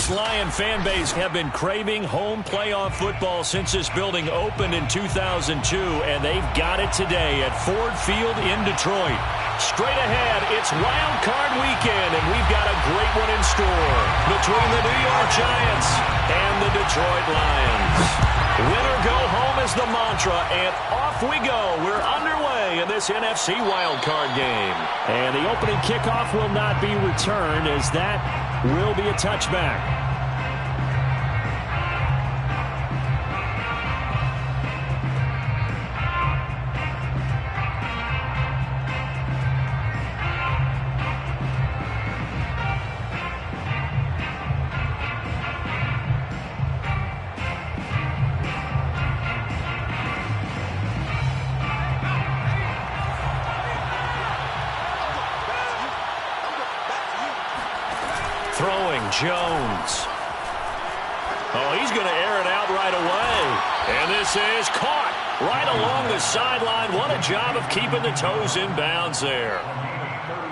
This Lion fan base have been craving home playoff football since this building opened in 2002, and they've got it today at Ford Field in Detroit. Straight ahead, it's Wild Card Weekend, and we've got a great one in store between the New York Giants and the Detroit Lions. Win or go home is the mantra, and off we go. We're underway in this NFC Wild Card game. And the opening kickoff will not be returned, as that will be a touchback. Throwing Jones. Oh, he's going to air it out right away. And this is caught right along the sideline. What a job of keeping the toes in bounds there.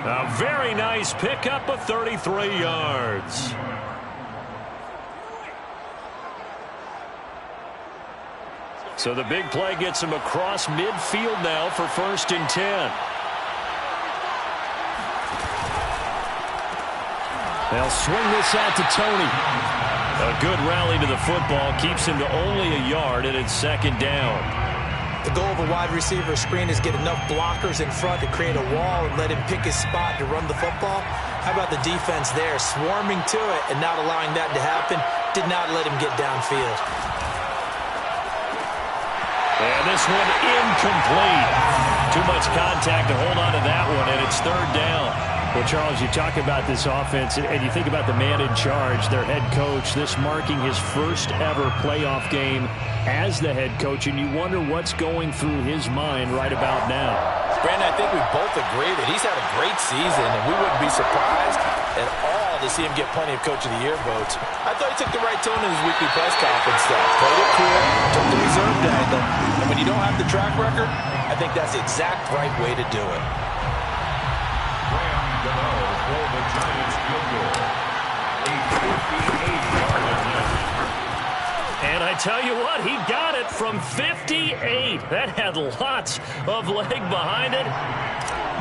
A very nice pickup of 33 yards. So the big play gets him across midfield now for 1st and 10. They'll swing this out to Tony. A good rally to the football keeps him to only a yard, and it's 2nd down. The goal of a wide receiver screen is get enough blockers in front to create a wall and let him pick his spot to run the football. How about the defense there, swarming to it and not allowing that to happen? Did not let him get downfield. And this one incomplete. Too much contact to hold on to that one, and it's 3rd down. Well, Charles, you talk about this offense, and you think about the man in charge, their head coach, this marking his first ever playoff game as the head coach, and you wonder what's going through his mind right about now. Brandon, I think we both agree that he's had a great season, and we wouldn't be surprised at all to see him get plenty of Coach of the Year votes. I thought he took the right tone in his weekly press conference stuff. Played it cool, took the reserve angle, and when you don't have the track record, I think that's the exact right way to do it. And I tell you what, he got it from 58. That had lots of leg behind it.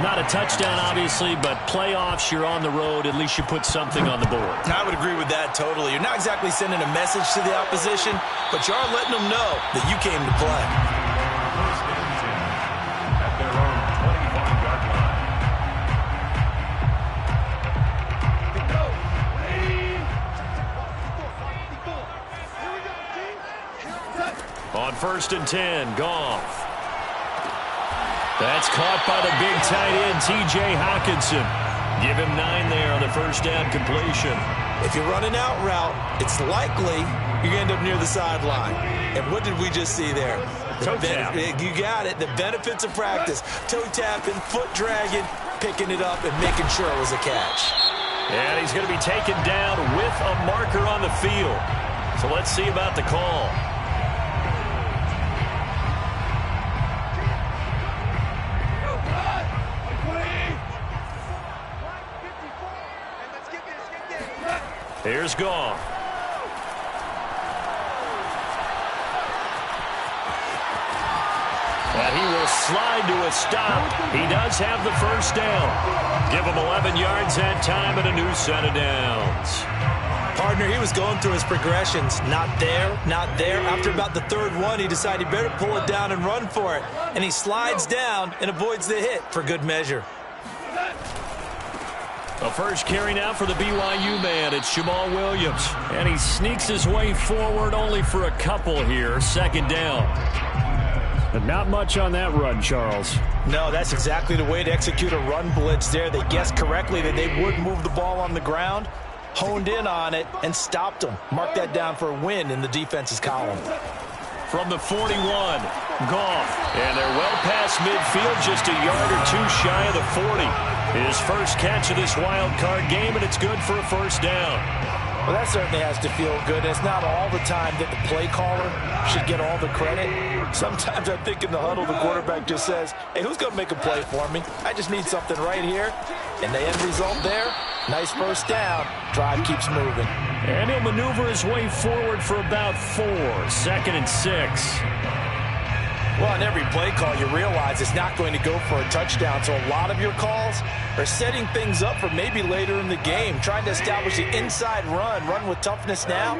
Not a touchdown, obviously, but playoffs, you're on the road. At least you put something on the board. I would agree with that totally. You're not exactly sending a message to the opposition, but you are letting them know that you came to play. On 1st and 10, Goff. That's caught by the big tight end, T.J. Hockenson. Give him 9 there on the 1st down completion. If you're running out route, it's likely you're going to end up near the sideline. And what did we just see there? Toe tap. You got it. The benefits of practice. Toe tapping, foot dragging, picking it up, and making sure it was a catch. And he's going to be taken down with a marker on the field. So let's see about the call. Here's Goff. And he will slide to a stop. He does have the 1st down. Give him 11 yards that time and a new set of downs. Partner, he was going through his progressions. Not there, not there. After about the 3rd one, he decided he better pull it down and run for it. And he slides down and avoids the hit for good measure. A first carry now for the BYU man. It's Jamal Williams. And he sneaks his way forward only for a couple here. 2nd down. But not much on that run, Charles. No, that's exactly the way to execute a run blitz there. They guessed correctly that they would move the ball on the ground, honed in on it, and stopped them. Mark that down for a win in the defense's column. From the 41, Goff. And they're well past midfield, just a yard or 2 shy of the 40. His first catch of this wild card game, and it's good for a 1st down. Well, that certainly has to feel good. It's not all the time that the play caller should get all the credit. Sometimes I think in the huddle, the quarterback just says, hey, who's going to make a play for me? I just need something right here. And the end result there, nice 1st down. Drive keeps moving. And he'll maneuver his way forward for about 4. 2nd and 6. Well, on every play call, you realize it's not going to go for a touchdown. So a lot of your calls are setting things up for maybe later in the game, trying to establish the inside run with toughness now,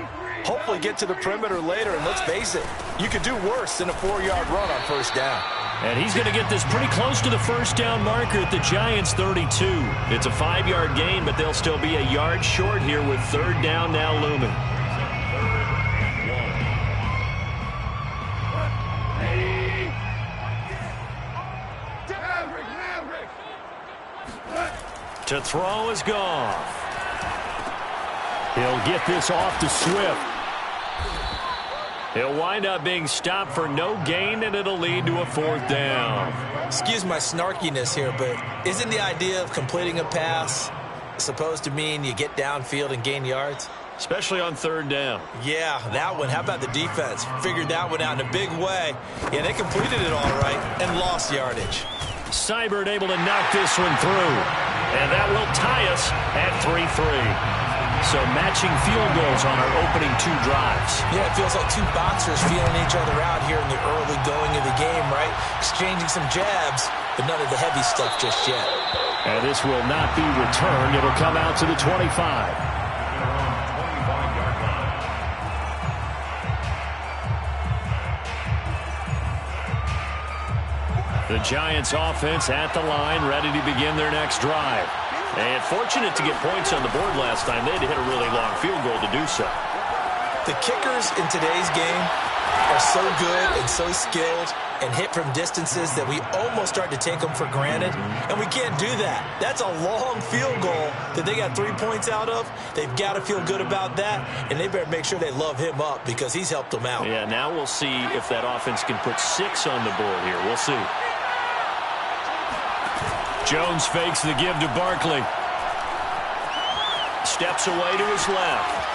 hopefully get to the perimeter later. And let's face it, you could do worse than a 4-yard run on first down. And he's going to get this pretty close to the first down marker at the Giants' 32. It's a 5-yard gain, but they'll still be a yard short here with 3rd down now looming. To throw is Goff. He'll get this off to Swift. He'll wind up being stopped for no gain, and it'll lead to a 4th down. Excuse my snarkiness here, but isn't the idea of completing a pass supposed to mean you get downfield and gain yards? Especially on 3rd down. Yeah, that one. How about the defense? Figured that one out in a big way. Yeah, they completed it all right and lost yardage. Seibert able to knock this one through. And that will tie us at 3-3. So matching field goals on our opening 2 drives. Yeah, it feels like 2 boxers feeling each other out here in the early going of the game, right? Exchanging some jabs, but none of the heavy stuff just yet. And this will not be returned. It'll come out to the 25. The Giants offense at the line, ready to begin their next drive. And fortunate to get points on the board last time. They had to hit a really long field goal to do so. The kickers in today's game are so good and so skilled and hit from distances that we almost start to take them for granted. And we can't do that. That's a long field goal that they got 3 points out of. They've got to feel good about that, and they better make sure they love him up because he's helped them out. Yeah, now we'll see if that offense can put 6 on the board here. We'll see. Jones fakes the give to Barkley. Steps away to his left.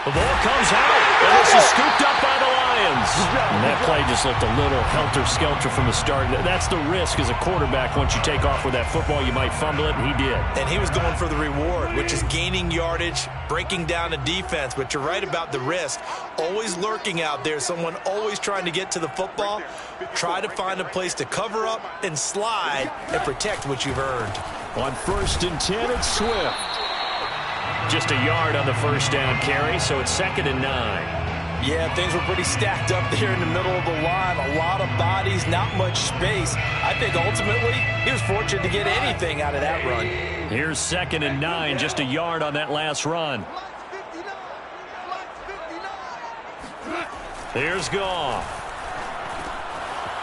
The ball comes out, and this is scooped up by the Lions. And that play just looked a little helter-skelter from the start. That's the risk as a quarterback. Once you take off with that football, you might fumble it, and he did. And he was going for the reward, which is gaining yardage, breaking down a defense. But you're right about the risk. Always lurking out there, someone always trying to get to the football. Try to find a place to cover up and slide and protect what you've earned. On 1st and 10, it's Swift. Just a yard on the first down carry, so it's 2nd and 9. Yeah, things were pretty stacked up there in the middle of the line. A lot of bodies, not much space. I think ultimately he was fortunate to get anything out of that run. Here's 2nd and 9, just a yard on that last run. Here's Goff.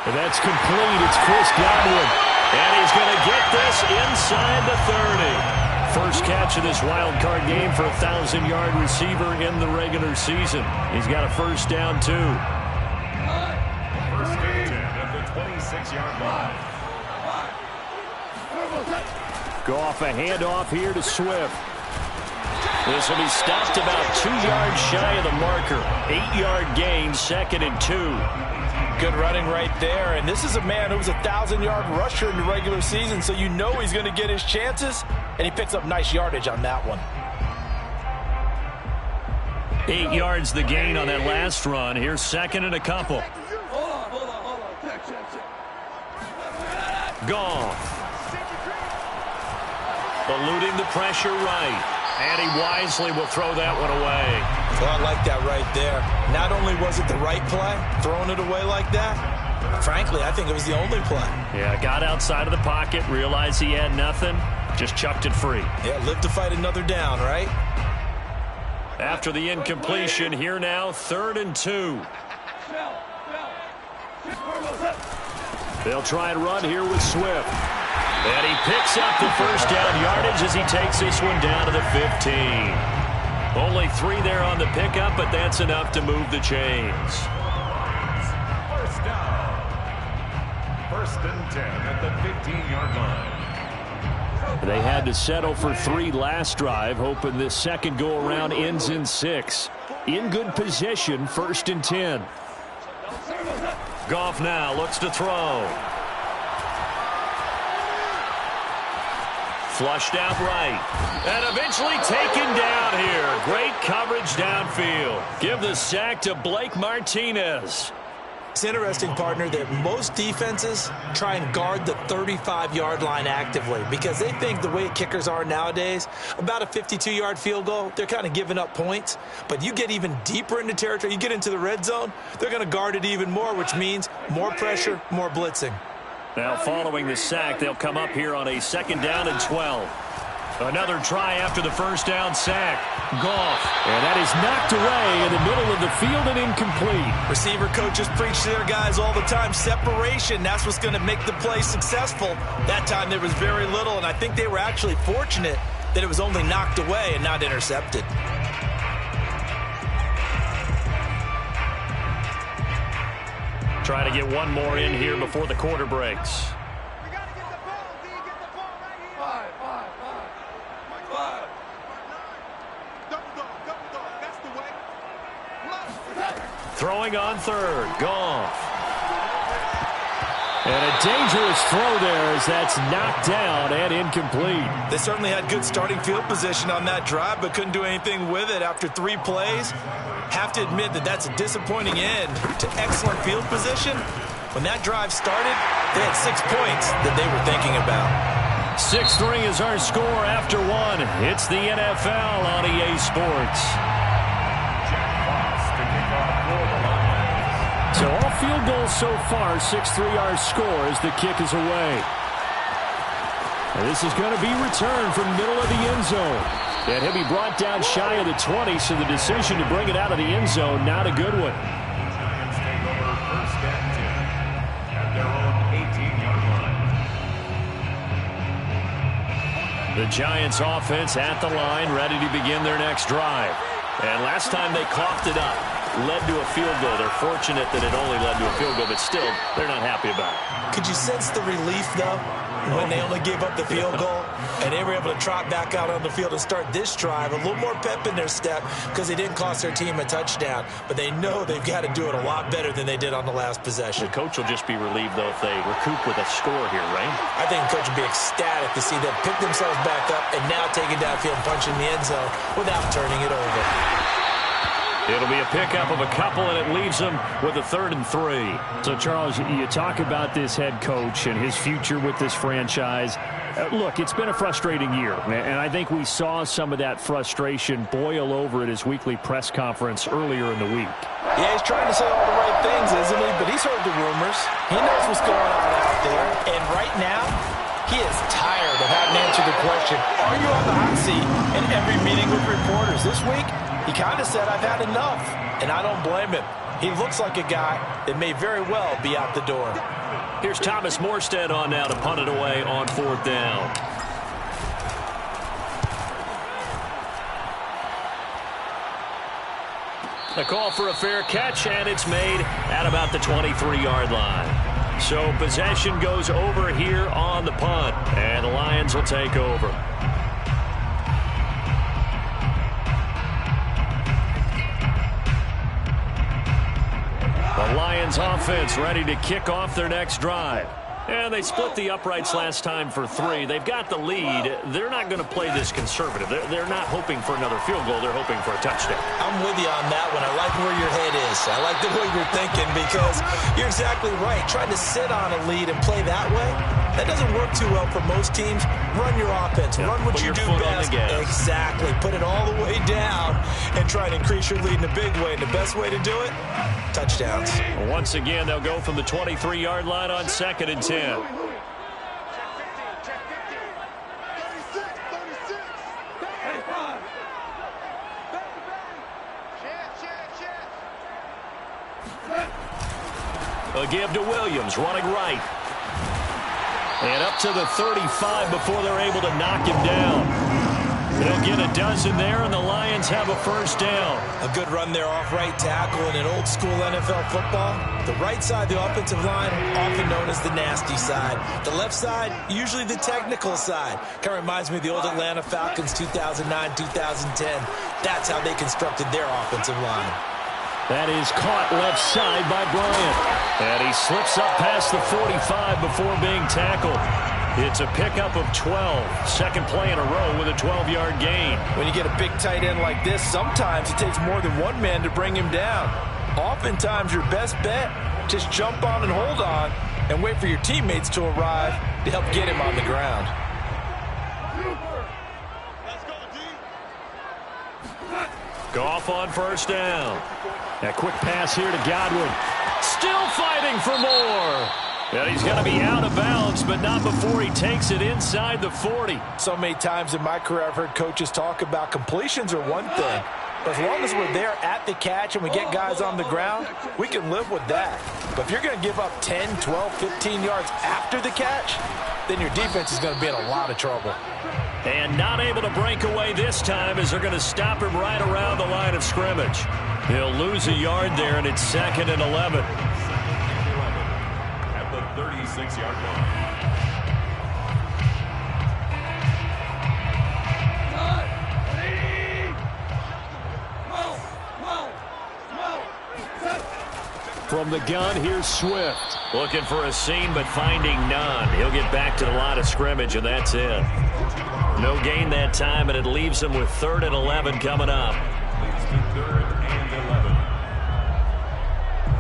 And that's complete. It's Chris Godwin. And he's going to get this inside the 30. First catch of this wild card game for a 1,000-yard receiver in the regular season. He's got a first down, too. First and 10 at the 26-yard line. Goff a handoff here to Swift. This will be stopped about 2 yards shy of the marker. 8-yard gain, 2nd and 2. Good running right there. And this is a man who was a 1,000-yard rusher in the regular season, so you know he's going to get his chances. And he picks up nice yardage on that one. 8 yards the gain on that last run. Here's 2nd and a couple. Goff. Eluding the pressure right. And he wisely will throw that one away. Well, I like that right there. Not only was it the right play, throwing it away like that, frankly, I think it was the only play. Yeah, got outside of the pocket, realized he had nothing, just chucked it free. Yeah, live to fight another down, right? After the incompletion, here now, 3rd and 2. They'll try and run here with Swift. And he picks up the first down yardage as he takes this one down to the 15. Only 3 there on the pickup, but that's enough to move the chains. First down. 1st and 10 at the 15-yard line. They had to settle for 3 last drive, hoping this second go-around ends in 6. In good position, 1st and 10. Goff now looks to throw. Flushed out right. And eventually taken down here. Great coverage downfield. Give the sack to Blake Martinez. It's interesting, partner, that most defenses try and guard the 35-yard line actively because they think the way kickers are nowadays, about a 52-yard field goal, they're kind of giving up points. But you get even deeper into territory, you get into the red zone, they're going to guard it even more, which means more pressure, more blitzing. Now following the sack, they'll come up here on a 2nd down and 12. Another try after the first down sack. Goff. And that is knocked away in the middle of the field and incomplete. Receiver coaches preach to their guys all the time. Separation, that's what's going to make the play successful. That time there was very little, and I think they were actually fortunate that it was only knocked away and not intercepted. Trying to get one more in here before the quarter breaks. Throwing on 3rd. Goff. And a dangerous throw there as that's knocked down and incomplete. They certainly had good starting field position on that drive, but couldn't do anything with it after 3 plays. Have to admit that that's a disappointing end to excellent field position. When that drive started, they had 6 points that they were thinking about. 6-3 is our score after 1. It's the NFL on EA Sports. So all field goals so far, 6-3 our score as the kick is away. And this is going to be returned from middle of the end zone. And he'll be brought down shy of the 20, so the decision to bring it out of the end zone, not a good one. Giants take over 1st and 10 at their own 18-yard line. The Giants offense at the line, ready to begin their next drive. And last time they coughed it up, led to a field goal. They're fortunate that it only led to a field goal, but still, they're not happy about it. Could you sense the relief, though, when they only gave up the field goal and they were able to trot back out on the field and start this drive? A little more pep in their step because they didn't cost their team a touchdown, but they know they've got to do it a lot better than they did on the last possession. The coach will just be relieved, though, if they recoup with a score here, right? I think the coach would be ecstatic to see them pick themselves back up and now take it downfield and punch in the end zone without turning it over. It'll be a pickup of a couple, and it leaves them with a 3rd and 3. So, Charles, you talk about this head coach and his future with this franchise. Look, it's been a frustrating year, and I think we saw some of that frustration boil over at his weekly press conference earlier in the week. Yeah, he's trying to say all the right things, isn't he? But he's heard the rumors. He knows what's going on out there. And right now, he is tired of having to answer the question, are you on the hot seat in every meeting with reporters? This week, he kind of said, I've had enough, and I don't blame him. He looks like a guy that may very well be out the door. Here's Thomas Morstead on now to punt it away on 4th down. A call for a fair catch, and it's made at about the 23-yard line. So possession goes over here on the punt, and the Lions will take over. The Lions offense ready to kick off their next drive. And they split the uprights last time for 3. They've got the lead. They're not going to play this conservative. They're not hoping for another field goal. They're hoping for a touchdown. I'm with you on that one. I like where your head is. I like the way you're thinking because you're exactly right. Trying to sit on a lead and play that way, that doesn't work too well for most teams. Run your offense. Run what you do best. Exactly. Put it all the way down and try to increase your lead in a big way. And the best way to do it, touchdowns. Once again, they'll go from the 23-yard line on 2nd and 10. A give to Williams, running right. And up to the 35 before they're able to knock him down. They'll get a dozen there, and the Lions have a 1st down. A good run there off right tackle in an old-school NFL football. The right side, the offensive line, often known as the nasty side. The left side, usually the technical side. Kind of reminds me of the old Atlanta Falcons 2009, 2010. That's how they constructed their offensive line. That is caught left side by Bryant. And he slips up past the 45 before being tackled. It's a pickup of 12. Second play in a row with a 12-yard gain. When you get a big tight end like this, sometimes it takes more than one man to bring him down. Oftentimes, your best bet, just jump on and hold on and wait for your teammates to arrive to help get him on the ground. Goff on first down. A quick pass here to Godwin. Still fighting for more. And he's going to be out of bounds, but not before he takes it inside the 40. So many times in my career, I've heard coaches talk about completions are one thing. But as long as we're there at the catch and we get guys on the ground, we can live with that. But if you're going to give up 10, 12, 15 yards after the catch, then your defense is going to be in a lot of trouble. And not able to break away this time as they're going to stop him right around the line of scrimmage. He'll lose a yard there, and it's 2nd and 11. At the 36-yard line. From the gun, here's Swift. Looking for a seam, but finding none. He'll get back to the line of scrimmage, and that's it. No gain that time, and it leaves him with 3rd and 11 coming up. Leads to 3rd and 11.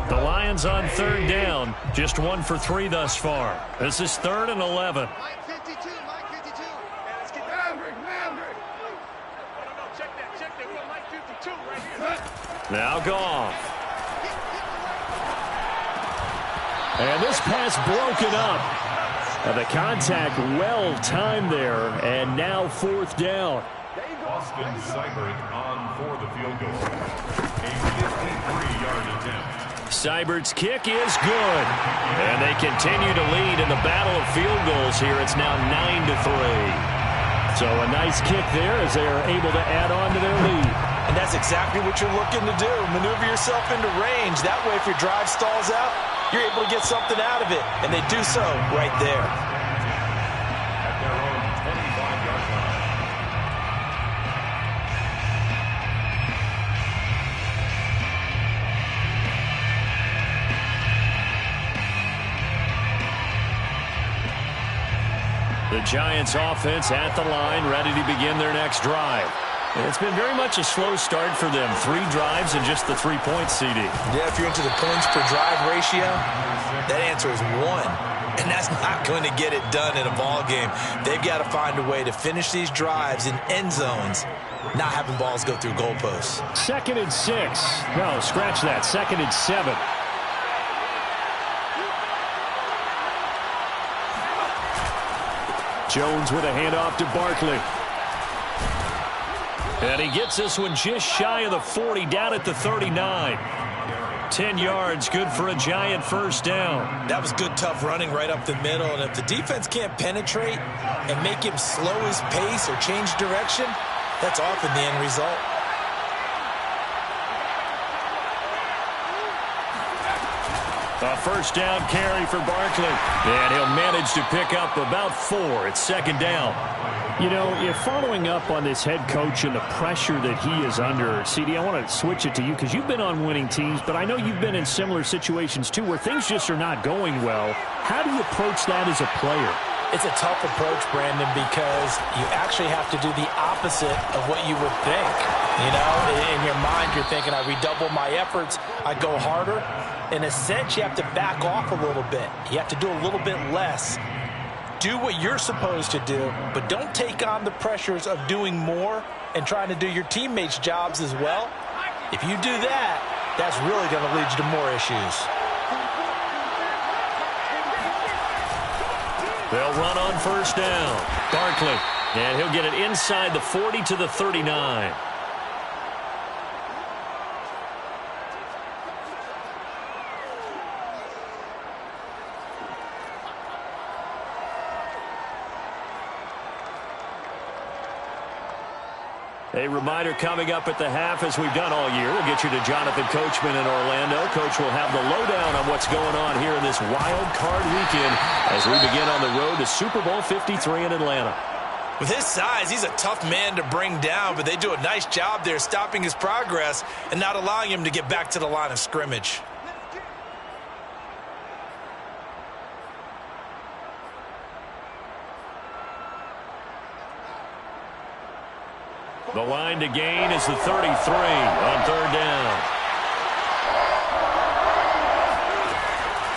The Lions on 3rd down. Just 1 for 3 thus far. This is 3rd and 11. Mike 52, Mike 52. Yeah, let's get Maverick. No, check that. We got Mike 52 right here. Now Goff. And this pass broken up. The contact well timed there, and now 4th down. Austin Seibert on for the field goal. A 53-yard attempt. Seibert's kick is good. And they continue to lead in the battle of field goals here. It's now 9-3. So a nice kick there as they are able to add on to their lead. And that's exactly what you're looking to do. Maneuver yourself into range. That way, if your drive stalls out, you're able to get something out of it. And they do so right there. At their own 25-yard line. The Giants offense at the line, ready to begin their next drive. And it's been very much a slow start for them. 3 drives and just the 3 points, CD. Yeah, if you're into the points per drive ratio, that answer is 1. And that's not going to get it done in a ball game. They've got to find a way to finish these drives in end zones, not having balls go through goalposts. 2nd and 6. No, scratch that. 2nd and 7. Jones with a handoff to Barkley. And he gets this one just shy of the 40, down at the 39. 10 yards, good for a Giant first down. That was good, tough running right up the middle. And if the defense can't penetrate and make him slow his pace or change direction, that's often the end result. A first down carry for Barkley. And he'll manage to pick up about 4. It's 2nd down. You know, if following up on this head coach and the pressure that he is under, CD, I want to switch it to you because you've been on winning teams, but I know you've been in similar situations too where things just are not going well. How do you approach that as a player? It's a tough approach, Brandon, because you actually have to do the opposite of what you would think. You know, in your mind, you're thinking, I redouble my efforts, I go harder. In a sense, you have to back off a little bit. You have to do a little bit less. Do what you're supposed to do, but don't take on the pressures of doing more and trying to do your teammates' jobs as well. If you do that, that's really going to lead you to more issues. They'll run on first down. Barkley, and he'll get it inside the 40 to the 39. A reminder coming up at the half, as we've done all year. We'll get you to Jonathan Coachman in Orlando. Coach will have the lowdown on what's going on here in this wild card weekend as we begin on the road to Super Bowl 53 in Atlanta. With his size, he's a tough man to bring down, but they do a nice job there stopping his progress and not allowing him to get back to the line of scrimmage. The line to gain is the 33 on third down.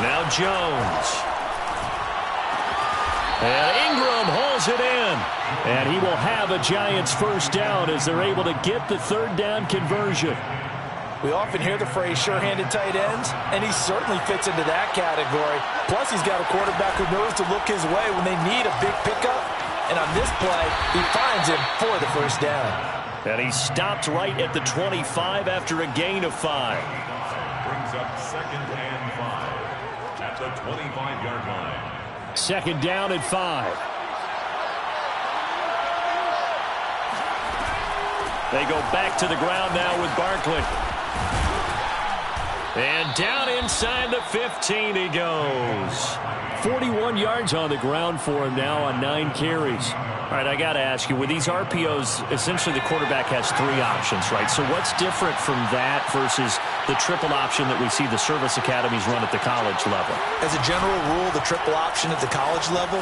Now Jones. And Ingram hauls it in. And he will have a Giants first down as they're able to get the third down conversion. We often hear the phrase sure-handed tight ends, and he certainly fits into that category. Plus, he's got a quarterback who knows to look his way when they need a big pickup. And on this play, he finds him for the first down. And he stopped right at the 25 after a gain of 5. Brings up 2nd and 5 at the 25-yard line. 2nd down and 5. They go back to the ground now with Barkley. And down inside the 15 he goes. 41 yards on the ground for him now on 9 carries. All right, I got to ask you, with these RPOs, essentially the quarterback has 3 options, right? So what's different from that versus the triple option that we see the service academies run at the college level? As a general rule, the triple option at the college level,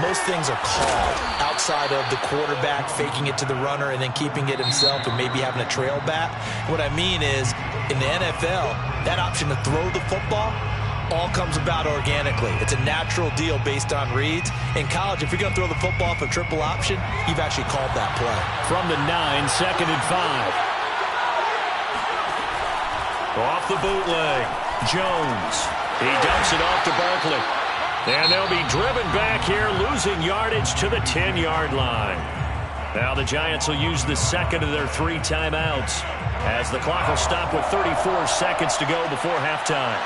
most things are called outside of the quarterback faking it to the runner and then keeping it himself and maybe having a trail back. What I mean is, in the NFL, that option to throw the football all comes about organically. It's a natural deal based on reads. In college, if you're going to throw the football off a triple option, you've actually called that play. From the 9, 2nd and 5. Off the bootleg. Jones. He dumps it off to Barkley. And they'll be driven back here, losing yardage to the 10-yard line. Now the Giants will use the second of their 3 timeouts as the clock will stop with 34 seconds to go before halftime.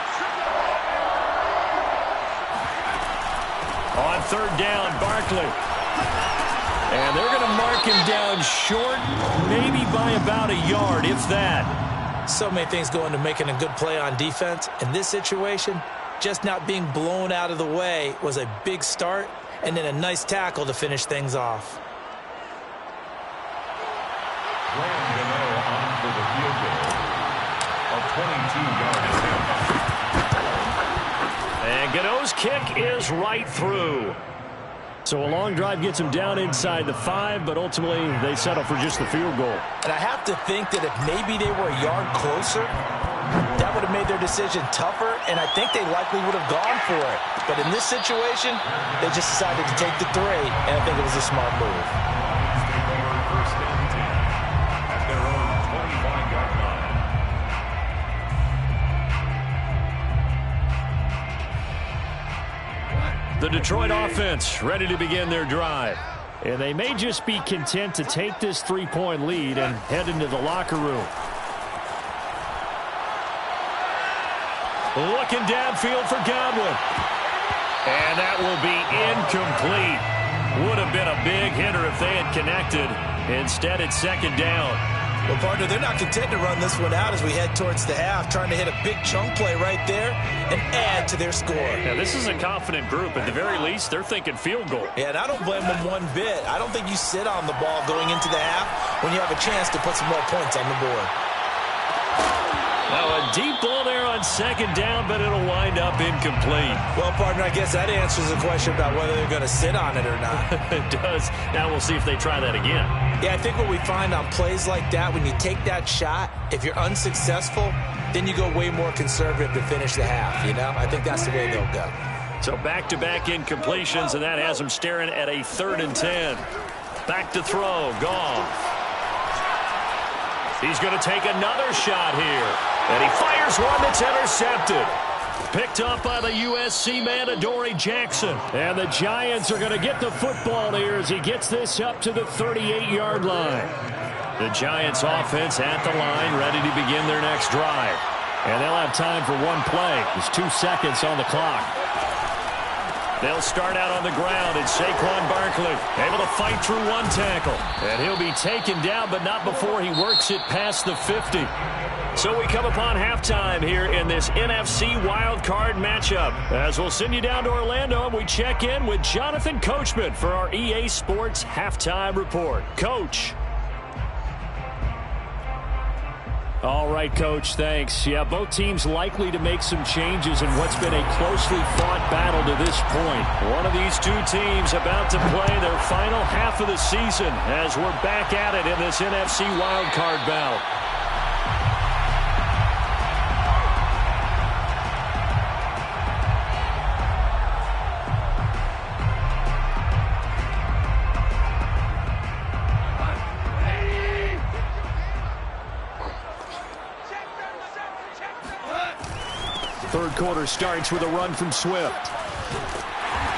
On third down, Barkley. And they're going to mark him down short, maybe by about a yard, if that. So many things go into making a good play on defense. In this situation, just not being blown out of the way was a big start, and then a nice tackle to finish things off. Graham Gano on for the field goal. A 22-yard attempt. And Gano's kick is right through. So a long drive gets them down inside the 5, but ultimately they settle for just the field goal. And I have to think that if maybe they were a yard closer, that would have made their decision tougher, and I think they likely would have gone for it. But in this situation, they just decided to take the 3, and I think it was a smart move. Take over first and 10 at their own 25-yard line. The Detroit offense ready to begin their drive. And they may just be content to take this 3-point lead and head into the locker room. Looking downfield for Godwin. And that will be incomplete. Would have been a big hitter if they had connected. Instead, it's 2nd down. Well, partner, they're not content to run this one out as we head towards the half, trying to hit a big chunk play right there and add to their score. Now, this is a confident group. At the very least, they're thinking field goal. Yeah, and I don't blame them one bit. I don't think you sit on the ball going into the half when you have a chance to put some more points on the board. Now a deep ball there on 2nd down, but it'll wind up incomplete. Well, partner, I guess that answers the question about whether they're going to sit on it or not. It does. Now we'll see if they try that again. Yeah, I think what we find on plays like that, when you take that shot, if you're unsuccessful, then you go way more conservative to finish the half, you know? I think that's the way they'll go. So back-to-back incompletions, and that has them staring at a 3rd and 10. Back to throw, Goff. He's going to take another shot here. And he fires one that's intercepted. Picked up by the USC man, Adoree Jackson. And the Giants are going to get the football here as he gets this up to the 38-yard line. The Giants offense at the line, ready to begin their next drive. And they'll have time for one play. There's 2 seconds on the clock. They'll start out on the ground, and Saquon Barkley able to fight through one tackle. And he'll be taken down, but not before he works it past the 50. So we come upon halftime here in this NFC wildcard matchup. As we'll send you down to Orlando, and we check in with Jonathan Coachman for our EA Sports Halftime Report. Coach. All right, Coach, thanks. Yeah, both teams likely to make some changes in what's been a closely fought battle to this point. One of these two teams about to play their final half of the season as we're back at it in this NFC wildcard bout. Third quarter starts with a run from Swift.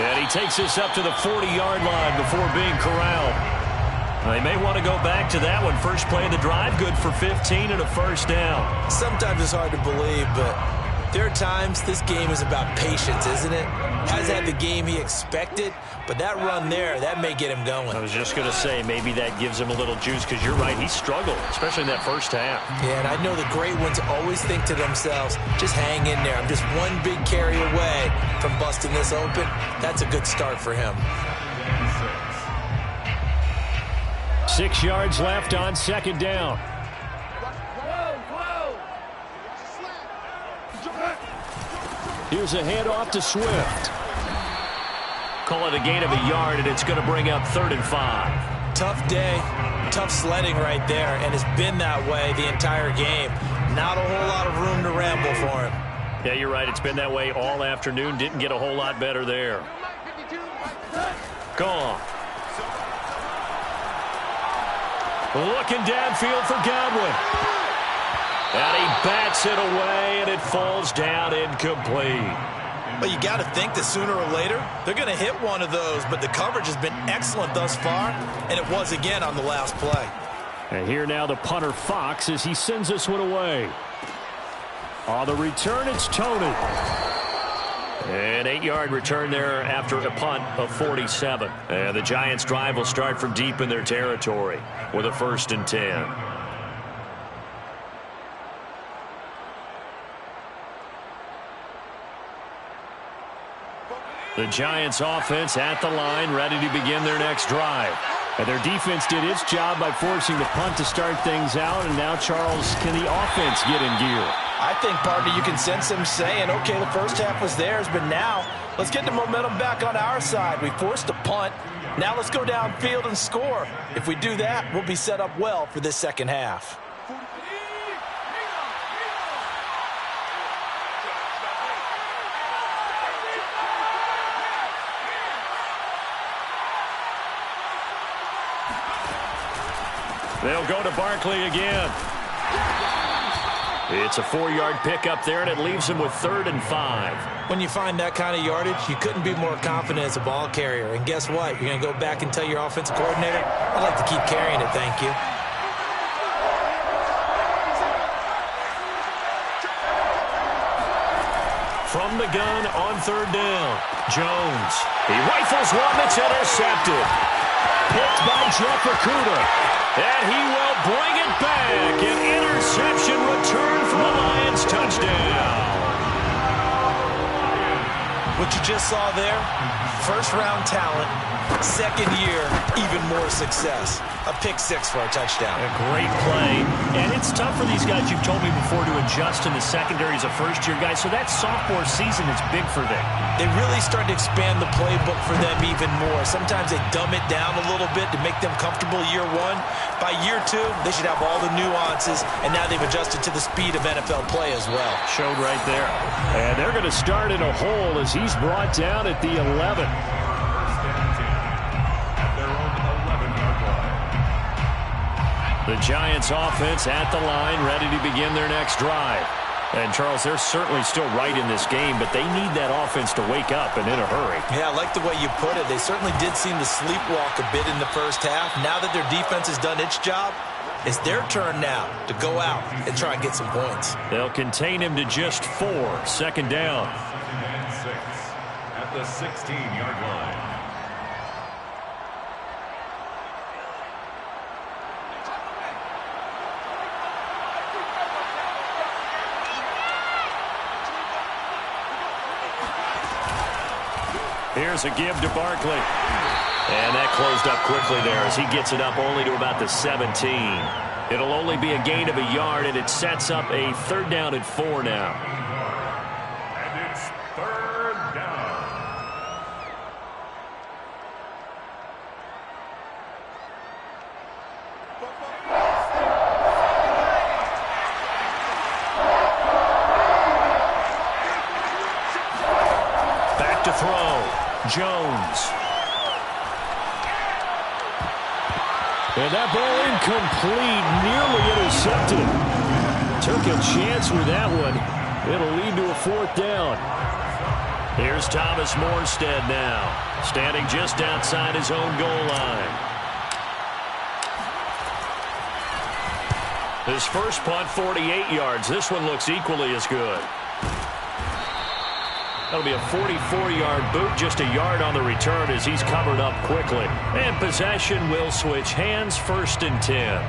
And he takes this up to the 40-yard line before being corralled. They may want to go back to that one. First play of the drive, good for 15 and a first down. Sometimes it's hard to believe, but there are times this game is about patience, isn't it? Hasn't had the game he expected, but that run there, that may get him going. I was just going to say, maybe that gives him a little juice, because you're right, he struggled, especially in that first half. Yeah, and I know the great ones always think to themselves, just hang in there. I'm just one big carry away from busting this open. That's a good start for him. 6 yards left on second down. Here's a handoff to Swift. Call it a gain of a yard, and it's going to bring up 3rd and 5. Tough day, tough sledding right there, and it's been that way the entire game. Not a whole lot of room to ramble for him. Yeah, you're right. It's been that way all afternoon. Didn't get a whole lot better there. Gone. Looking downfield for Godwin. And he bats it away, and it falls down incomplete. But you got to think that sooner or later, they're going to hit one of those, but the coverage has been excellent thus far, and it was again on the last play. And here now the punter Fox as he sends this one away. On the return, it's Tony. An 8-yard return there after a punt of 47. And the Giants' drive will start from deep in their territory with a 1st and 10. The Giants offense at the line, ready to begin their next drive. And their defense did its job by forcing the punt to start things out. And now, Charles, can the offense get in gear? I think, partner, you can sense them saying, okay, the first half was theirs, but now let's get the momentum back on our side. We forced a punt. Now let's go downfield and score. If we do that, we'll be set up well for this second half. They'll go to Barkley again. It's a 4-yard pickup there, and it leaves him with 3rd and 5. When you find that kind of yardage, you couldn't be more confident as a ball carrier. And guess what? You're going to go back and tell your offensive coordinator, I'd like to keep carrying it, thank you. From the gun on 3rd down, Jones. He rifles one that's intercepted. Picked by Jeff Okudah. And he will bring it back. An interception return for a Lions touchdown. What you just saw there, first-round talent, second year, even more success. A pick 6 for a touchdown. A great play. And it's tough for these guys, you've told me before, to adjust in the secondary as a first-year guy. So that sophomore season is big for them. They really started to expand the playbook for them even more. Sometimes they dumb it down a little bit to make them comfortable year 1. By year 2, they should have all the nuances, and now they've adjusted to the speed of NFL play as well. Showed right there. And they're going to start in a hole as he's brought down at the 11. The Giants offense at the line, ready to begin their next drive. And, Charles, they're certainly still right in this game, but they need that offense to wake up and in a hurry. Yeah, I like the way you put it. They certainly did seem to sleepwalk a bit in the first half. Now that their defense has done its job, it's their turn now to go out and try and get some points. They'll contain him to just 4. 2nd down. And 6 at the 16-yard line. Here's a give to Barkley. And that closed up quickly there as he gets it up only to about the 17. It'll only be a gain of a yard, and it sets up a 3rd down and 4 now. And it's 3rd down. Back to throw. Jones. And that ball incomplete, nearly intercepted. Took a chance with that one. It'll lead to a 4th down. Here's Thomas Morstead now, standing just outside his own goal line. His first punt, 48 yards. This one looks equally as good. That'll be a 44-yard boot, just a yard on the return as he's covered up quickly. And possession will switch hands, 1st and 10.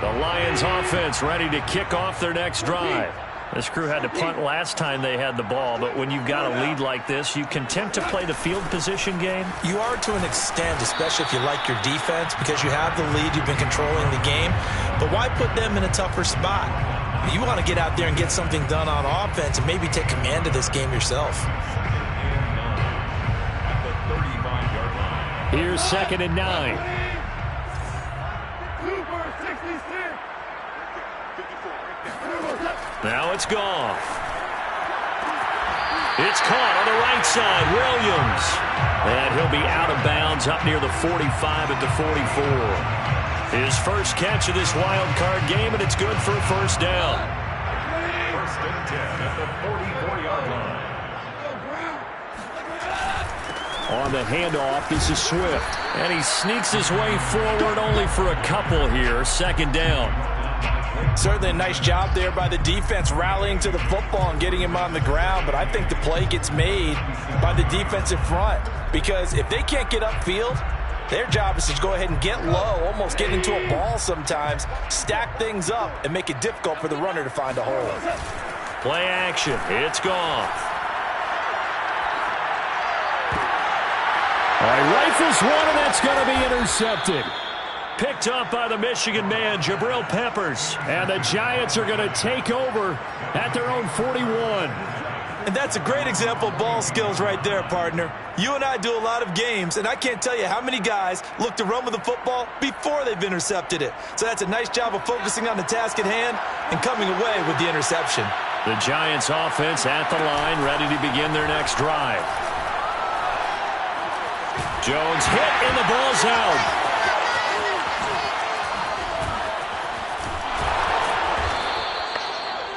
The Lions offense ready to kick off their next drive. This crew had to punt last time they had the ball, but when you've got a lead like this, you can tempt to play the field position game. You are to an extent, especially if you like your defense, because you have the lead, you've been controlling the game. But why put them in a tougher spot? You want to get out there and get something done on offense and maybe take command of this game yourself. Here's 2nd and 9. Now it's gone. It's caught on the right side. Williams. And he'll be out of bounds up near the 45 at the 44. His first catch of this wild card game, and it's good for a 1st down. 1st and 10 at the 44-yard line. On the handoff, this is Swift. And he sneaks his way forward only for a couple here. 2nd down. Certainly a nice job there by the defense rallying to the football and getting him on the ground, but I think the play gets made by the defensive front because if they can't get upfield, their job is to go ahead and get low, almost get into a ball sometimes, stack things up, and make it difficult for the runner to find a hole. Play action. It's gone. All right, rifles one, and that's going to be intercepted. Picked up by the Michigan man, Jabril Peppers. And the Giants are going to take over at their own 41. And that's a great example of ball skills right there, partner. You and I do a lot of games, and I can't tell you how many guys look to run with the football before they've intercepted it. So that's a nice job of focusing on the task at hand and coming away with the interception. The Giants offense at the line, ready to begin their next drive. Jones hit, and the ball's out.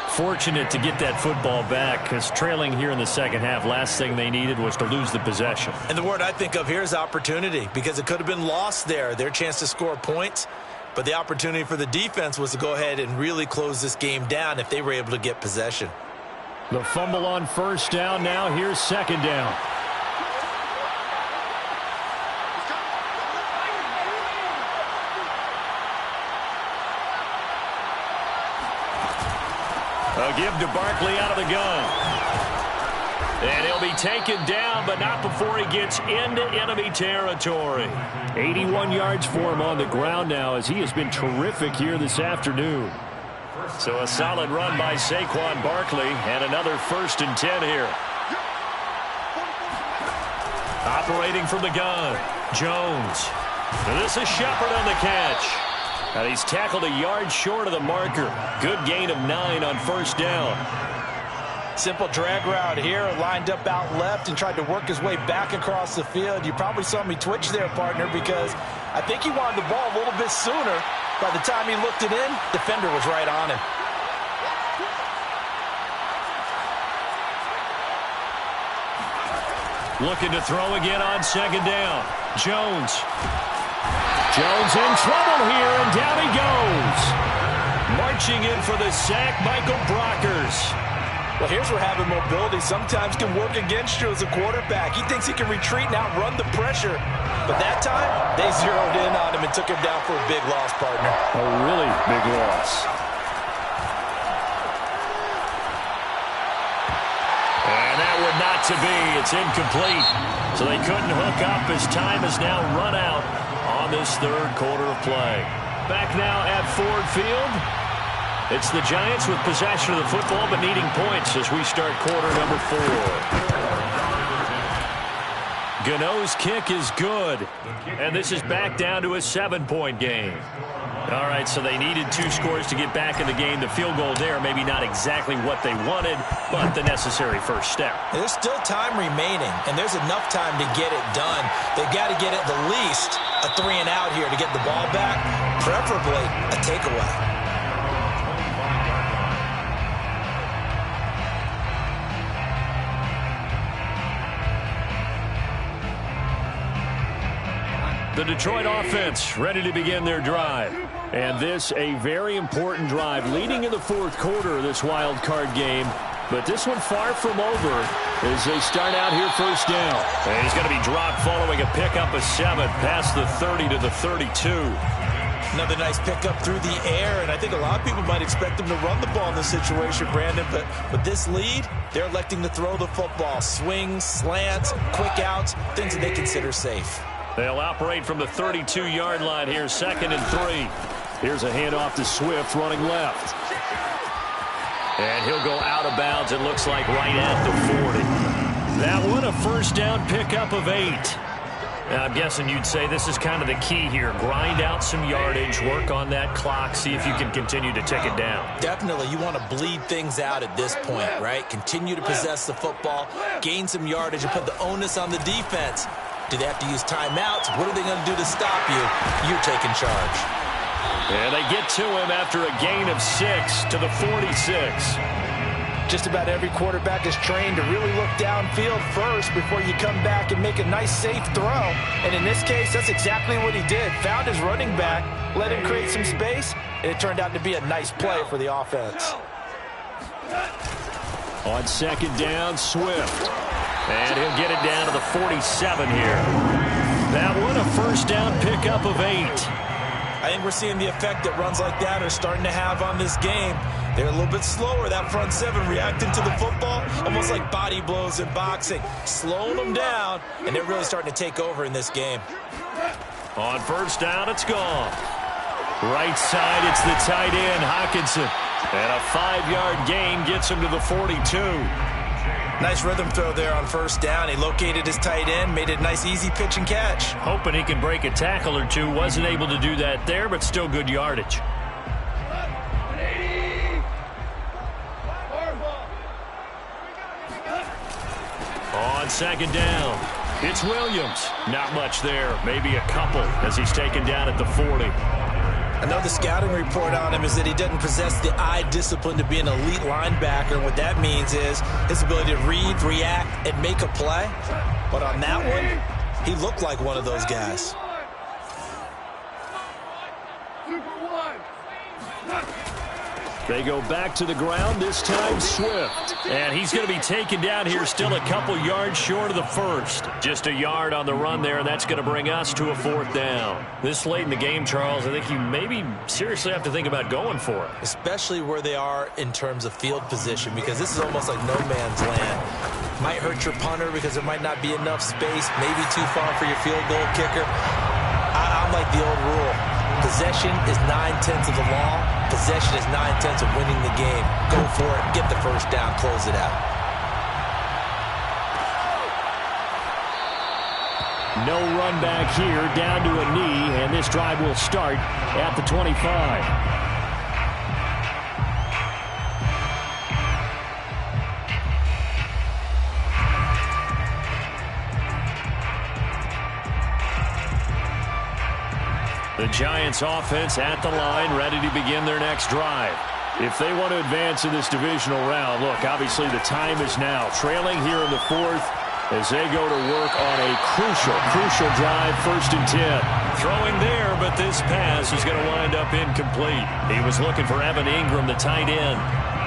Fortunate to get that football back because trailing here in the second half, last thing they needed was to lose the possession. And the word I think of here is opportunity because it could have been lost there, their chance to score points. But the opportunity for the defense was to go ahead and really close this game down if they were able to get possession. The fumble on 1st down now. Here's 2nd down. A give to Barkley out of the gun. And he'll be taken down, but not before he gets into enemy territory. 81 yards for him on the ground now as he has been terrific here this afternoon. So a solid run by Saquon Barkley and another 1st and 10 here. Operating from the gun, Jones. And this is Shepard on the catch. And he's tackled a yard short of the marker. Good gain of 9 on 1st down. Simple drag route here, lined up out left and tried to work his way back across the field. You probably saw me twitch there, partner, because I think he wanted the ball a little bit sooner. By the time he looked it in, defender was right on him. Looking to throw again on 2nd down. Jones. Jones in trouble here, and down he goes. Marching in for the sack, Michael Brockers. Well, here's where having mobility sometimes can work against you as a quarterback. He thinks he can retreat and outrun the pressure. But that time, they zeroed in on him and took him down for a big loss, partner. A really big loss. And that would not to be. It's incomplete. So they couldn't hook up as time is now run out on on this third quarter of play. Back now at Ford Field. It's the Giants with possession of the football but needing points as we start quarter number 4. Gano's kick is good. And this is back down to a 7-point game. All right, so they needed 2 scores to get back in the game. The field goal there, maybe not exactly what they wanted, but the necessary first step. There's still time remaining, and there's enough time to get it done. They've got to get at the least a 3-and-out here to get the ball back, preferably a takeaway. The Detroit offense ready to begin their drive. And this a very important drive leading in the fourth quarter of this wild card game. But this one far from over as they start out here first down. And he's going to be dropped following a pickup of 7 past the 30 to the 32. Another nice pickup through the air, and I think a lot of people might expect them to run the ball in this situation, Brandon. But with this lead, they're electing to throw the football. Swings, slants, quick outs, things that they consider safe. They'll operate from the 32-yard line here, 2nd and 3. Here's a handoff to Swift running left. And he'll go out of bounds, it looks like, right at the 40. That one a first down pickup of 8. Now, I'm guessing you'd say this is kind of the key here. Grind out some yardage, work on that clock, see if you can continue to tick it down. Definitely, you want to bleed things out at this point, right? Continue to possess the football, gain some yardage, and put the onus on the defense. Do they have to use timeouts? What are they going to do to stop you? You're taking charge. And they get to him after a gain of 6 to the 46. Just about every quarterback is trained to really look downfield first before you come back and make a nice, safe throw. And in this case, that's exactly what he did. Found his running back, let him create some space, and it turned out to be a nice play for the offense. On 2nd down, Swift. And he'll get it down to the 47 here. That one a first down pickup of 8. I think we're seeing the effect that runs like that are starting to have on this game. They're a little bit slower, that front 7, reacting to the football, almost like body blows in boxing, slowing them down, and they're really starting to take over in this game. On first down, it's gone. Right side, it's the tight end, Hockenson. And a 5-yard gain gets him to the 42. Nice rhythm throw there on first down. He located his tight end, made it a nice, easy pitch and catch. Hoping he can break a tackle or two. Wasn't able to do that there, but still good yardage. On 2nd down, it's Williams. Not much there, maybe a couple as he's taken down at the 40. I know the scouting report on him is that he doesn't possess the eye discipline to be an elite linebacker. And what that means is his ability to read, react, and make a play. But on that one, he looked like one of those guys. They go back to the ground, this time Swift. And he's going to be taken down here still a couple yards short of the first. Just a yard on the run there, and that's going to bring us to a 4th down. This late in the game, Charles, I think you maybe seriously have to think about going for it. Especially where they are in terms of field position, because this is almost like no man's land. Might hurt your punter because there might not be enough space, maybe too far for your field goal kicker. I'm like the old rule. Possession is 9/10 of the law. Possession is 9/10 of winning the game. Go for it. Get the first down. Close it out. No run back here. Down to a knee. And this drive will start at the 25. The Giants offense at the line, ready to begin their next drive. If they want to advance in this divisional round, look, obviously the time is now. Trailing here in the 4th as they go to work on a crucial drive, 1st and 10. Throwing there, but this pass is going to wind up incomplete. He was looking for Evan Ingram, the tight end.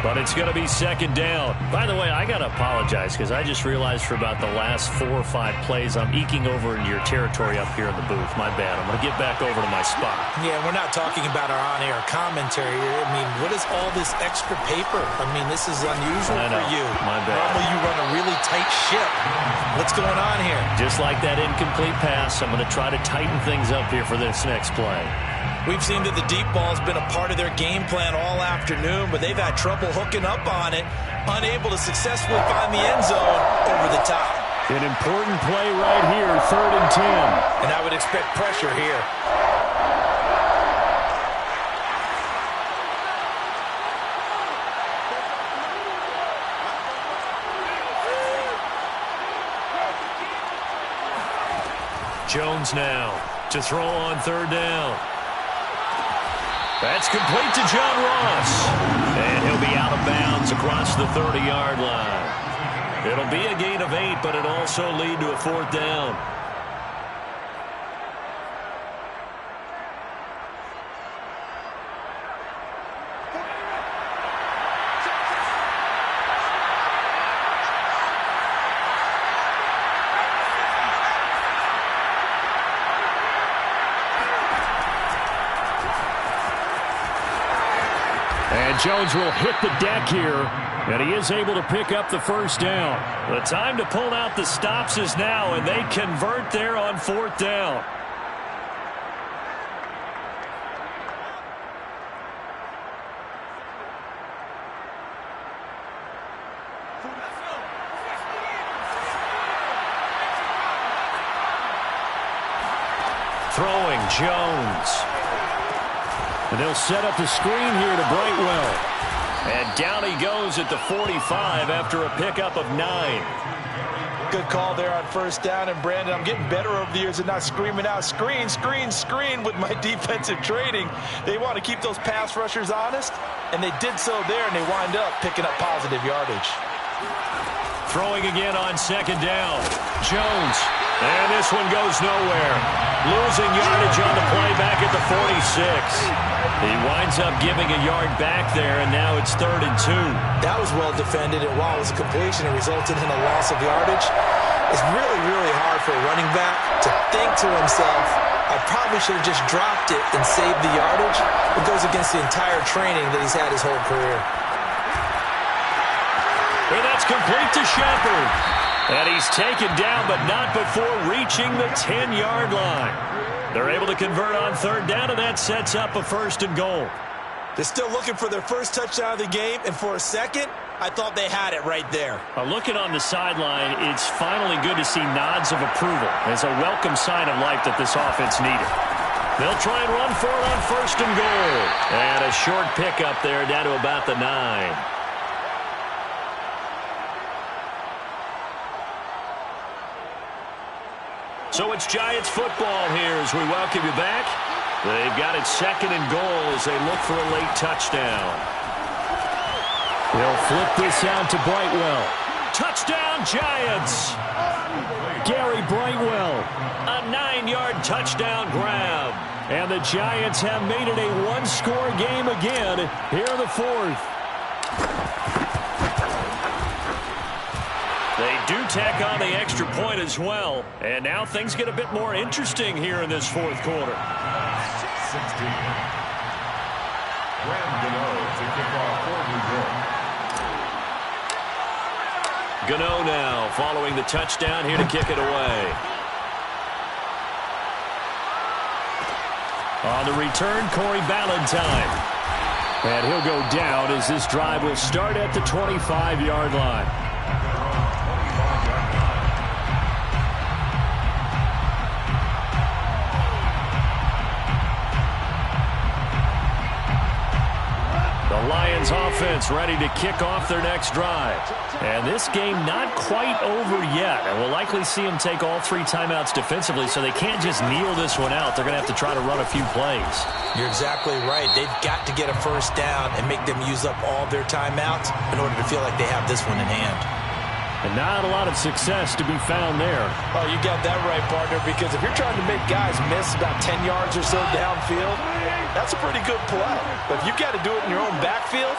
But it's going to be second down. By the way, I got to apologize because I just realized for about the last 4 or 5 plays, I'm eking over into your territory up here in the booth. My bad. I'm going to get back over to my spot. Yeah, we're not talking about our on-air commentary here. I mean, what is all this extra paper? I mean, this is unusual for you. My bad. Normally you run a really tight ship. What's going on here? Just like that incomplete pass, I'm going to try to tighten things up here for this next play. We've seen that the deep ball has been a part of their game plan all afternoon, but they've had trouble hooking up on it, unable to successfully find the end zone over the top. An important play right here, 3rd and 10. And I would expect pressure here. Jones now to throw on 3rd down. That's complete to John Ross. And he'll be out of bounds across the 30-yard line. It'll be a gain of 8, but it'll also lead to a 4th down. Jones will hit the deck here, and he is able to pick up the 1st down. The time to pull out the stops is now, and they convert there on 4th down. Throwing Jones. And they'll set up the screen here to Brightwell. And down he goes at the 45 after a pickup of 9. Good call there on 1st down. And, Brandon, I'm getting better over the years at not screaming out, screen, screen, screen with my defensive training. They want to keep those pass rushers honest, and they did so there, and they wind up picking up positive yardage. Throwing again on 2nd down. Jones. And this one goes nowhere. Losing yardage on the play back at the 46. He winds up giving a yard back there, and now it's 3rd and 2. That was well defended, and while it was a completion, it resulted in a loss of yardage. It's really, really hard for a running back to think to himself, I probably should have just dropped it and saved the yardage. It goes against the entire training that he's had his whole career. And that's complete to Shepard. And he's taken down, but not before reaching the 10-yard line. They're able to convert on 3rd down, and that sets up a 1st and goal. They're still looking for their first touchdown of the game, and for a second, I thought they had it right there. Looking on the sideline, it's finally good to see nods of approval. It's a welcome sign of life that this offense needed. They'll try and run for it on 1st and goal. And a short pickup there down to about the 9. So it's Giants football here as we welcome you back. They've got it 2nd and goal as they look for a late touchdown. They'll flip this out to Brightwell. Touchdown, Giants! Gary Brightwell. A 9-yard touchdown grab. And the Giants have made it a 1-score game again here in the 4th. They do tack on the extra point as well. And now things get a bit more interesting here in this 4th quarter. 16. Graham Gano to kick off for New York. Gano now following the touchdown here to kick it away. On the return, Corey Ballantyne. And he'll go down as this drive will start at the 25-yard line. Lions offense ready to kick off their next drive. And this game not quite over yet. And we'll likely see them take all 3 timeouts defensively, so they can't just kneel this one out. They're going to have to try to run a few plays. You're exactly right. They've got to get a 1st down and make them use up all their timeouts in order to feel like they have this one in hand. And not a lot of success to be found there. Oh, you got that right, partner, because if you're trying to make guys miss about 10 yards or so downfield, that's a pretty good play. But if you've got to do it in your own backfield,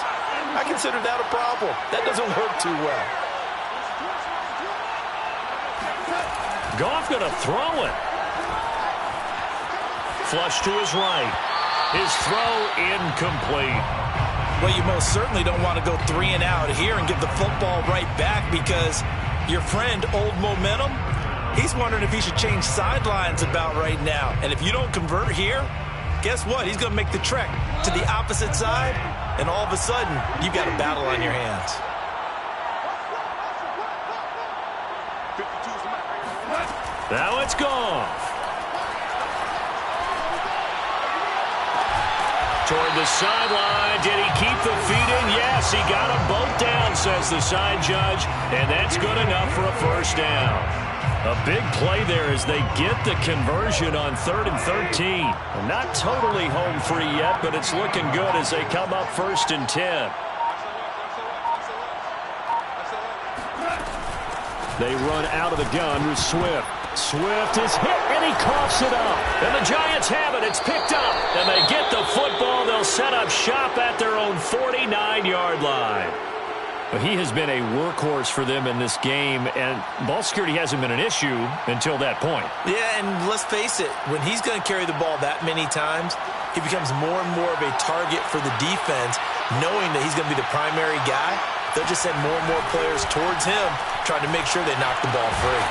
I consider that a problem. That doesn't work too well. Goff going to throw it. Flush to his right. His throw incomplete. Well, you most certainly don't want to go 3 and out here and give the football right back, because your friend, Old Momentum, he's wondering if he should change sidelines about right now. And if you don't convert here, guess what? He's going to make the trek to the opposite side, and all of a sudden, you've got a battle on your hands. Now it's gone. Toward the sideline. Did he keep the feet in? Yes, he got them both down, says the side judge, and that's good enough for a first down. A big play there as they get the conversion on 3rd and 13. Not totally home free yet, but it's looking good as they come up 1st and 10. They run out of the gun with Swift. Swift is hit, and he coughs it up. And the Giants have it. It's picked up. And they get the football. They'll set up shop at their own 49-yard line. But he has been a workhorse for them in this game, and ball security hasn't been an issue until that point. Yeah, and let's face it, when he's going to carry the ball that many times, he becomes more and more of a target for the defense, knowing that he's going to be the primary guy. They'll just send more and more players towards him, trying to make sure they knock the ball free.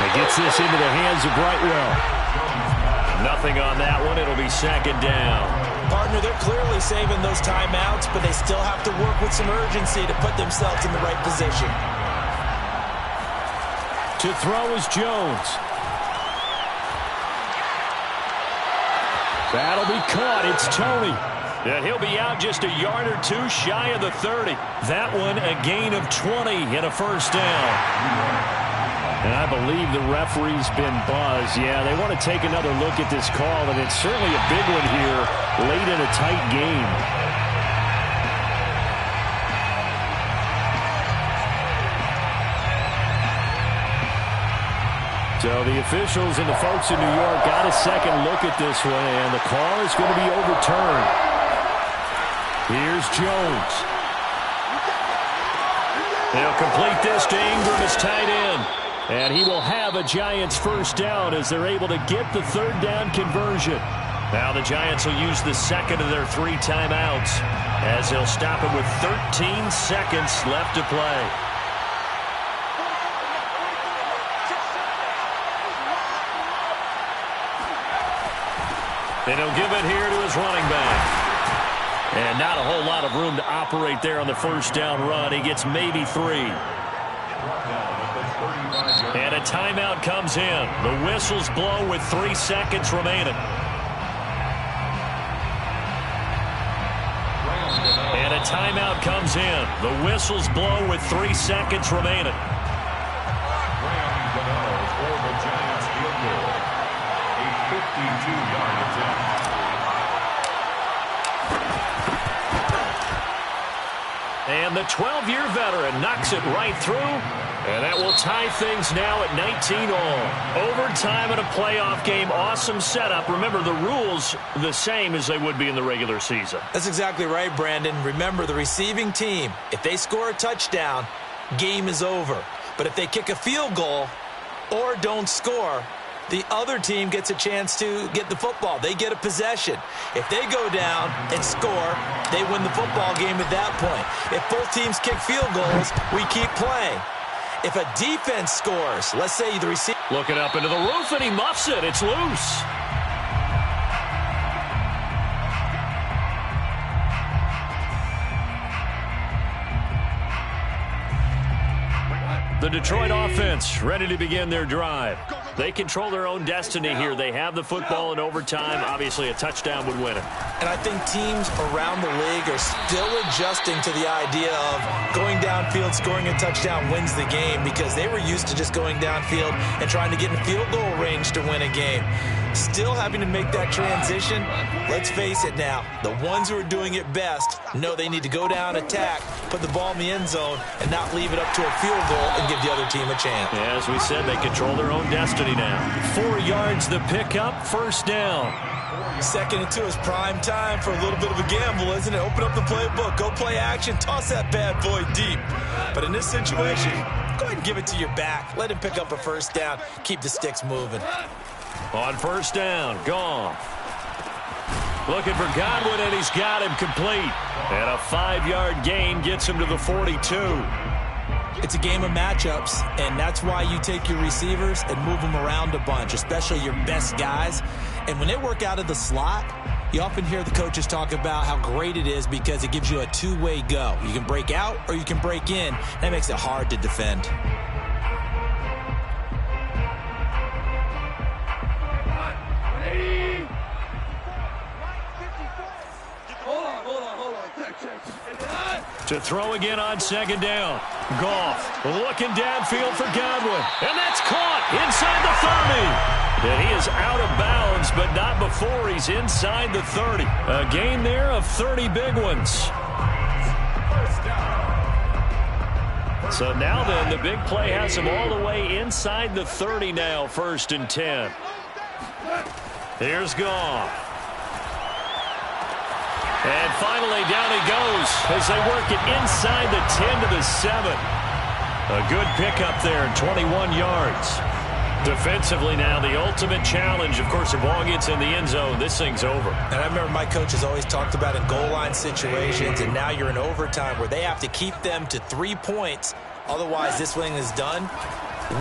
He gets this into the hands of Brightwell. Nothing on that one. It'll be 2nd down. Partner, they're clearly saving those timeouts, but they still have to work with some urgency to put themselves in the right position. To throw is Jones. That'll be caught. It's Tony. And he'll be out just a yard or two shy of the 30. That one a gain of 20 and a first down. And I believe the referee's been buzzed. Yeah, they want to take another look at this call, and it's certainly a big one here late in a tight game. So the officials and the folks in New York got a second look at this one, and the call is going to be overturned. Here's Jones. They'll complete this to Ingram as tight end. And he will have a Giants first down as they're able to get the 3rd down conversion. Now the Giants will use the 2nd of their 3 timeouts as they'll stop it with 13 seconds left to play. And he'll give it here to his running back. And not a whole lot of room to operate there on the first down run. He gets maybe 3. And a timeout comes in. The whistles blow with 3 seconds remaining. And a timeout comes in. The whistles blow with 3 seconds remaining. For the Giants field goal. A 52-yard attempt. And the 12-year veteran knocks it right through. And that will tie things now at 19-all. Overtime in a playoff game. Awesome setup. Remember, the rules the same as they would be in the regular season. That's exactly right, Brandon. Remember, the receiving team, if they score a touchdown, game is over. But if they kick a field goal or don't score, the other team gets a chance to get the football. They get a possession. If they go down and score, they win the football game at that point. If both teams kick field goals, we keep playing. If a defense scores, let's say the receiver... Looking up into the roof, and he muffs it. It's loose. The Detroit offense ready to begin their drive. They control their own destiny here. They have the football in overtime. Obviously, a touchdown would win it. And I think teams around the league are still adjusting to the idea of going downfield, scoring a touchdown wins the game, because they were used to just going downfield and trying to get in field goal range to win a game. Still having to make that transition. Let's face it now, the ones who are doing it best know they need to go down, attack, put the ball in the end zone, and not leave it up to a field goal and give the other team a chance. Yeah, as we said, they control their own destiny now. 4 yards the pickup, first down. Second and 2 is prime time for a little bit of a gamble, isn't it? Open up the playbook, go play action, toss that bad boy deep. But in this situation, go ahead and give it to your back. Let him pick up a first down. Keep the sticks moving. On first down, Goff. Looking for Godwin, and he's got him complete. And a 5-yard gain gets him to the 42. It's a game of matchups, and that's why you take your receivers and move them around a bunch, especially your best guys. And when they work out of the slot, you often hear the coaches talk about how great it is because it gives you a two-way go. You can break out or you can break in. That makes it hard to defend. To throw again on second down. Goff looking downfield for Godwin. And that's caught inside the 30. And he is out of bounds, but not before he's inside the 30. A gain there of 30 big ones. So now then, the big play has him all the way inside the 30 now, 1st and 10. Here's Goff. And finally, down he goes as they work it inside the 10 to the 7. A good pickup there, 21 yards. Defensively now, the ultimate challenge. Of course, the ball gets in the end zone, this thing's over. And I remember my coaches always talked about in goal line situations, and now you're in overtime where they have to keep them to 3 points. Otherwise, this thing is done.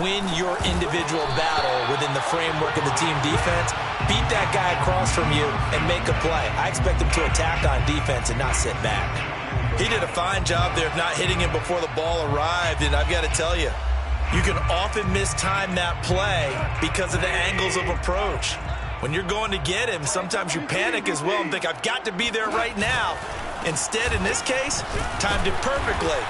Win your individual battle within the framework of the team defense. Beat that guy across from you and make a play. I expect him to attack on defense and not sit back. He did a fine job there of not hitting him before the ball arrived, and I've got to tell you, you can often mistime that play because of the angles of approach. When you're going to get him, sometimes you panic as well and think, I've got to be there right now. Instead, in this case, timed it perfectly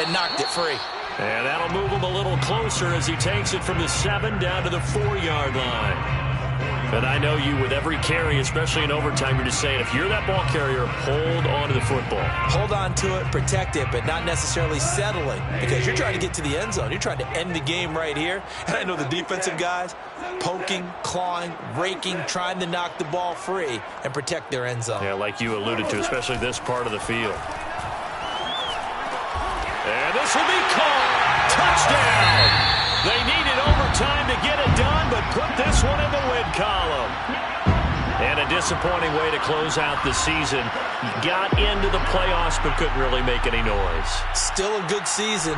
and knocked it free. And that'll move him a little closer as he takes it from the 7 down to the 4-yard line. But I know you, with every carry, especially in overtime, you're just saying, if you're that ball carrier, hold on to the football. Hold on to it, protect it, but not necessarily settling, because you're trying to get to the end zone. You're trying to end the game right here. And I know the defensive guys poking, clawing, raking, trying to knock the ball free and protect their end zone. Yeah, like you alluded to, especially this part of the field. And this will be caught. Touchdown! They needed overtime to get it done, but put this one in the win column. And a disappointing way to close out the season. Got into the playoffs, but couldn't really make any noise. Still a good season.